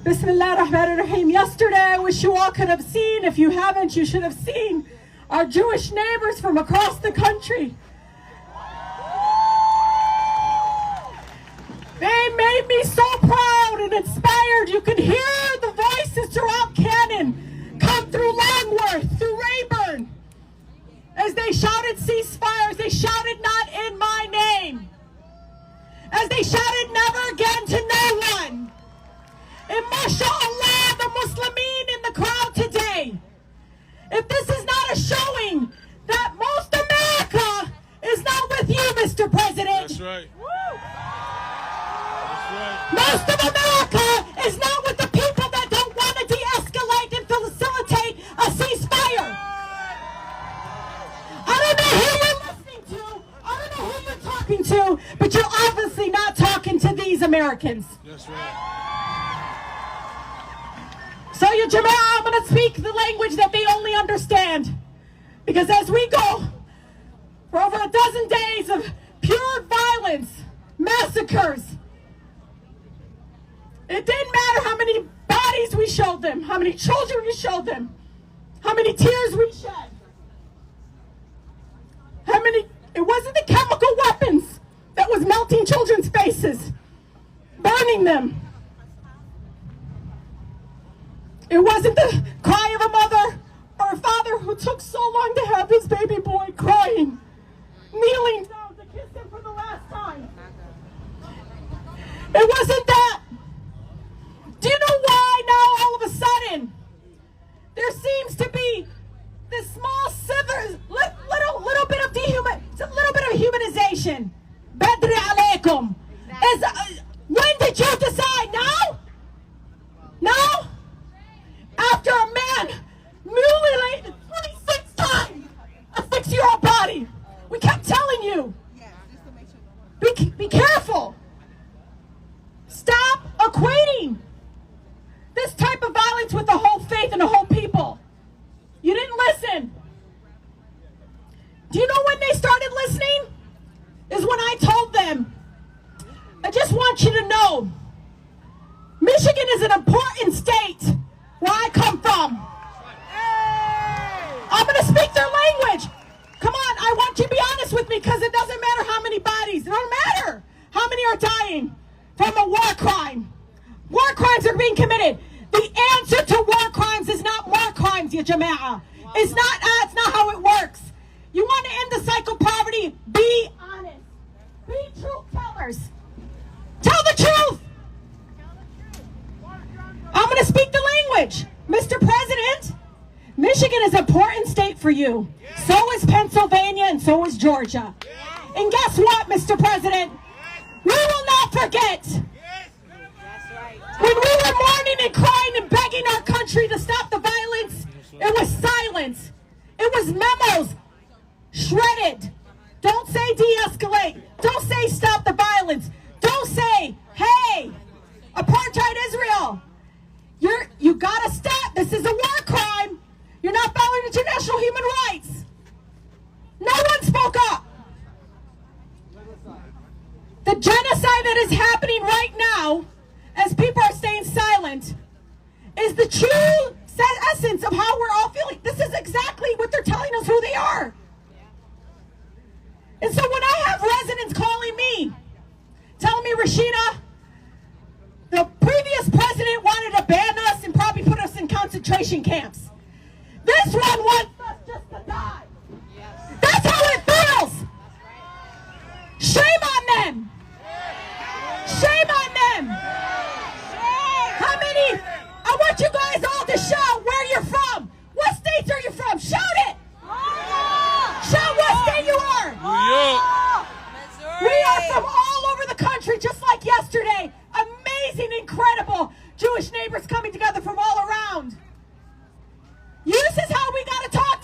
Bismillah ar-Rahman ar-Rahim. Yesterday, I wish you all could have seen. If you haven't, you should have seen our Jewish neighbors from across the country. They made me so proud and inspired. You could hear the voices throughout Cannon come through Longworth, through Rayburn, as they shouted ceasefire, as they shouted not in my name, as they shouted never again to no one. And mashallah, the Muslimin in the crowd today, if this is not a showing that most America is not with you, Mr. President. That's right. Woo. That's right. Most of America is not with the people that don't want to de-escalate and facilitate a ceasefire. I don't know who you're listening to, I don't know who you're talking to, but you're obviously not talking to these Americans. That's right. So you Jama'ah, I'm going to speak the language that they only understand. Because as we go for over a dozen days of pure violence, massacres, it didn't matter how many bodies we showed them, how many children we showed them, how many tears we shed, it wasn't the chemical weapons that was melting children's faces, burning them. It wasn't the cry of a mother or a father who took so long to have his baby boy crying, kneeling down to kiss him for the last time. It wasn't that. Do you know why now all of a sudden there seems to be this small little bit of humanization? Badri alaikum. When did you decide? Now? Now? After a man mutilated 26 times a 6-year-old body. We kept telling you, be careful. Stop equating this type of violence with the whole faith and the whole people. You didn't listen. Do you know when they started listening? Is when I told them, I just want you to know, Michigan is an important state where I come from. I'm going to speak their language. Come on, I want you to be honest with me, because it doesn't matter how many bodies. It don't matter how many are dying from a war crime. War crimes are being committed. The answer to war crimes is not more crimes, ya Jama'ah. It's not how it works. You want to end the cycle of poverty? Be honest. Be truth tellers. Tell the truth. I'm going to speak the language. Mr. President, Michigan is an important state for you. So is Pennsylvania, and so is Georgia. And guess what, Mr. President? We will not forget. When we were mourning and crying and begging our country to stop the violence, it was silence. It was memos shredded. Don't say de-escalate. Don't say stop the violence. Don't say, hey, apartheid Israel. You gotta stop. This is a war crime. You're not following international human rights. No one spoke up. The genocide that is happening right now, as people are staying silent, is the true essence of how we're all feeling. This is exactly what they're telling us who they are. And so when I have residents calling me, telling me, Rashida, the previous president wanted to ban us and probably put us in concentration camps. This one wants us just to die. That's how it feels. Shame on them. Shame on them. How many? I want you guys all to shout where you're from. What states are you from? Shout it. Shout what state you are. We are from all over the country, just like yesterday. Amazing, incredible Jewish neighbors coming together from all around. This is how we got to talk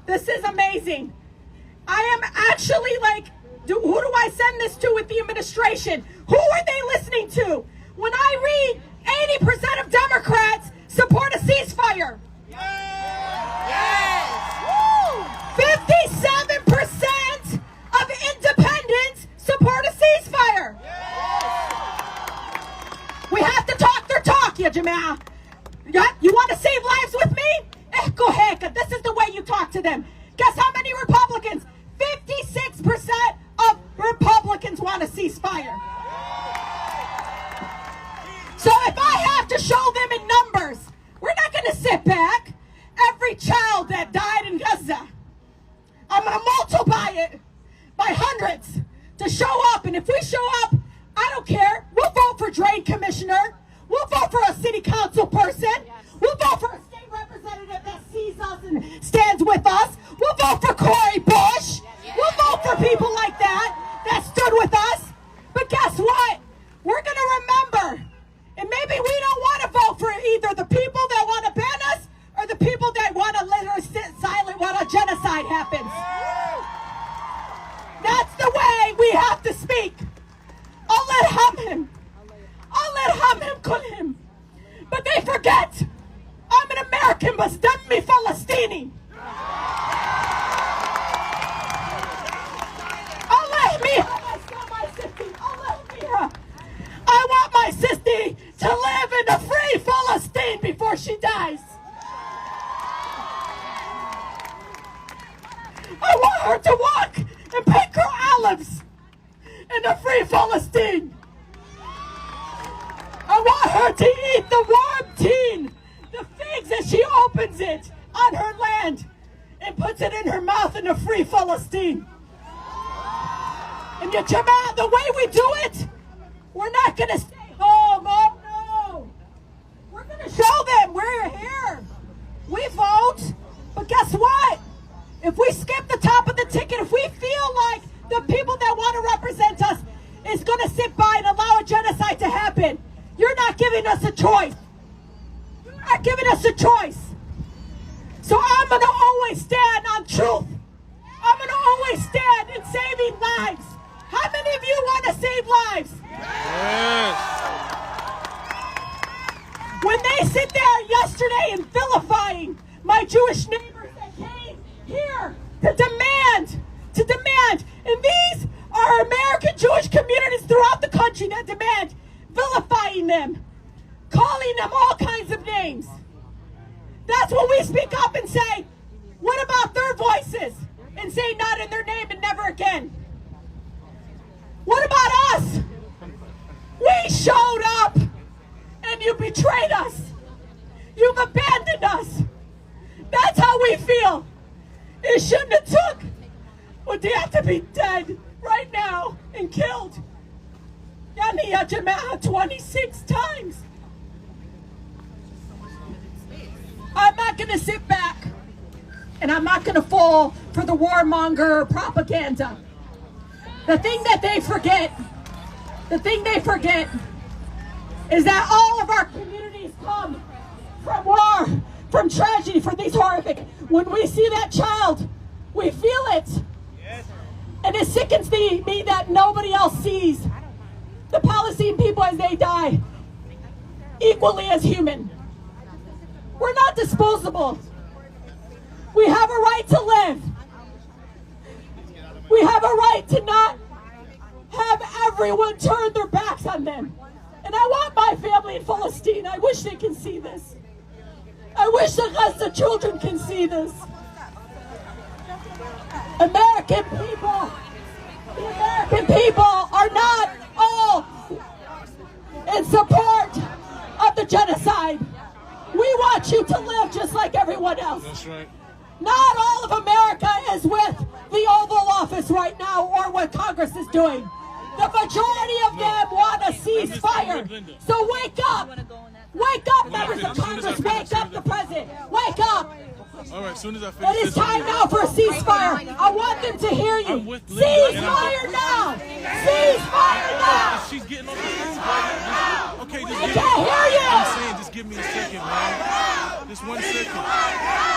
This is amazing. I am actually like, who do I send this to with the administration? Who are they listening to? When I read 80% of Democrats support a ceasefire. Yes! 57% of independents support a ceasefire. We have to talk their talk, ya Jamal. You want to save lives with me? Go ahead, this is the way you talk to them. Guess how many Republicans? 56% of Republicans want a ceasefire. So if I have to show them in numbers, we're not going to sit back. Every child that died in Gaza, I'm going to multiply it by hundreds to show up. And if we show up, I don't care. We'll vote for drain commissioner. We'll vote for a city council person. We'll vote for a state representative that sees us and stands with us. We'll vote for Cory Bush. We'll vote for people like that stood with us. But guess what? We're going to remember. And maybe we don't want to vote for either the people that want to ban us or the people that want to let us sit silent while a genocide happens. That's the way we have to speak. Allah Hamhim. Allah Hamhim Kulhim. But they forget, I'm an American, but me Palestini. Allah me. I want my sister to live in a free Palestine before she dies. I want her to walk and pick her olives in a free Palestine. I want her to eat the warm tea, the figs as she opens it on her land and puts it in her mouth in a free Palestine. And ya Jamaa, the way we do it, we're not going to stay home. Oh, no. We're going to show them we're here. We vote. But guess what? If we skip the top of the ticket, if we feel like the people that want to represent us is going to sit by and allow a genocide to happen, you're not giving us a choice. You're not giving us a choice. So I'm going to always stand on truth. I'm going to always stand in saving lives. How many of you want to save lives? Yes. When they sit there yesterday and vilifying my Jewish neighbors that came here to demand, and these are American Jewish communities throughout the country that demand, vilifying them, calling them all kinds of names. That's when we speak up and say, what about their voices? And say not in their name and never again. What about us? We showed up and you betrayed us. You've abandoned us. That's how we feel. It shouldn't have took, but they have to be dead right now and killed. Yani ya Jamaa 26 times. I'm not going to sit back and I'm not going to fall for the warmonger propaganda. The thing they forget is that all of our communities come from war, from tragedy, from these horrific. When we see that child, we feel it. Yes. And it sickens me that nobody else sees the Palestinian people as they die equally as human. We're not disposable. We have a right to live. We have a right to not have everyone turn their backs on them. And I want my family in Palestine. I wish they can see this. I wish the Gaza children can see this. American people, the American people are not all in support of the genocide. We want you to live just like everyone else. That's right. Not all of America is with the Oval Office right now or what Congress is doing. The majority of them want a ceasefire. So wake up. Wake up, members of Congress. Wake up, the president. Wake up. All right, as soon as I finish It is time now for a ceasefire. I want them to hear you. Ceasefire now. Ceasefire now. She's getting on the phone. Okay, I can't hear you. I'm saying just give me a second, man. Just 1 second.